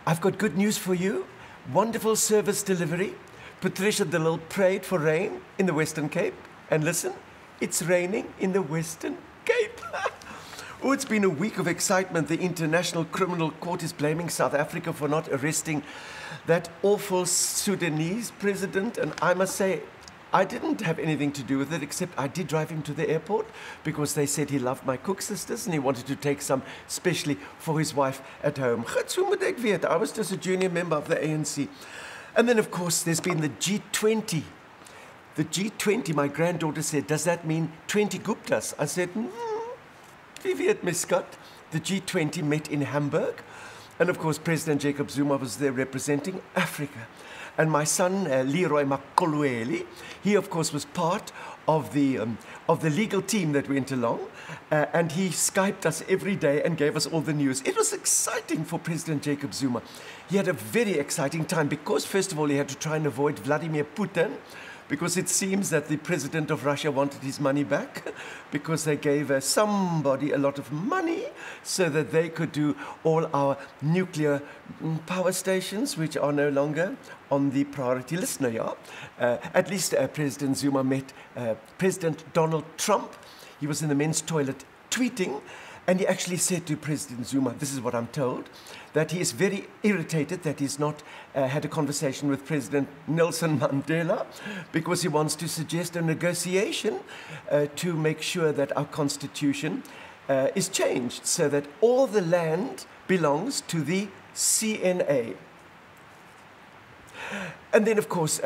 I've got good news for you. Wonderful service delivery. Patricia de Lille prayed for rain in the Western Cape. And listen, it's raining in the Western Cape. Oh, it's been a week of excitement. The International Criminal Court is blaming South Africa for not arresting that awful Sudanese president. And I must say, I didn't have anything to do with it, except I did drive him to the airport because they said he loved my cook sisters and he wanted to take some specially for his wife at home. I was just a junior member of the ANC. And then, of course, there's been the G20. The G20, my granddaughter said, does that mean 20 Guptas? I said, wie weet my skat? The G20 met in Hamburg. And, of course, President Jacob Zuma was there representing Africa. And my son, Leroy Makoloeli, he, of course, was part of the legal team that went along. And he Skyped us every day and gave us all the news. It was exciting for President Jacob Zuma. He had a very exciting time because, first of all, he had to try and avoid Vladimir Putin, because it seems that the president of Russia wanted his money back because they gave somebody a lot of money so that they could do all our nuclear power stations, which are no longer on the priority list now. At least President Zuma met President Donald Trump. He was in the men's toilet tweeting, and he actually said to President Zuma, this is what I'm told, that he is very irritated that he's not had a conversation with President Nelson Mandela because he wants to suggest a negotiation to make sure that our constitution is changed so that all the land belongs to the CNA. And then, of course,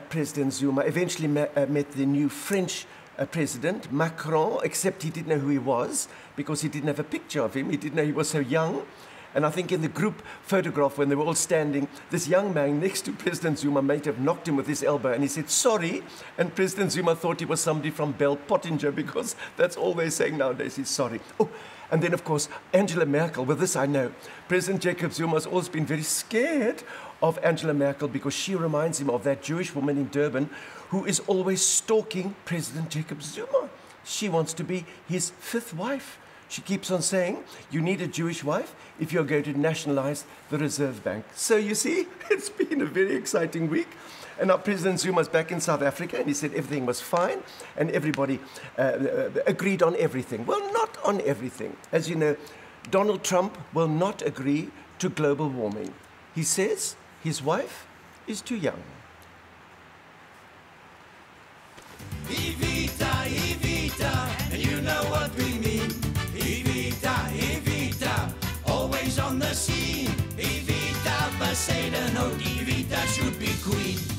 President Zuma eventually met the new French President, Macron, except he didn't know who he was because he didn't have a picture of him. He didn't know he was so young. And I think in the group photograph, when they were all standing, this young man next to President Zuma might have knocked him with his elbow, and he said, sorry. And President Zuma thought he was somebody from Bell Pottinger, because that's all they're saying nowadays is sorry. Oh, and then, of course, Angela Merkel. Well, this I know. President Jacob Zuma has always been very scared of Angela Merkel because she reminds him of that Jewish woman in Durban who is always stalking President Jacob Zuma. She wants to be his fifth wife. She keeps on saying, you need a Jewish wife if you're going to nationalize the Reserve Bank. So you see, it's been a very exciting week. And now President Zuma's back in South Africa, and he said everything was fine, and everybody agreed on everything. Well, not on everything. As you know, Donald Trump will not agree to global warming. He says his wife is too young. Evita, Evita, and you know what we mean. Evita, Evita, always on the scene. Evita Bezuidenhout, Evita should be queen.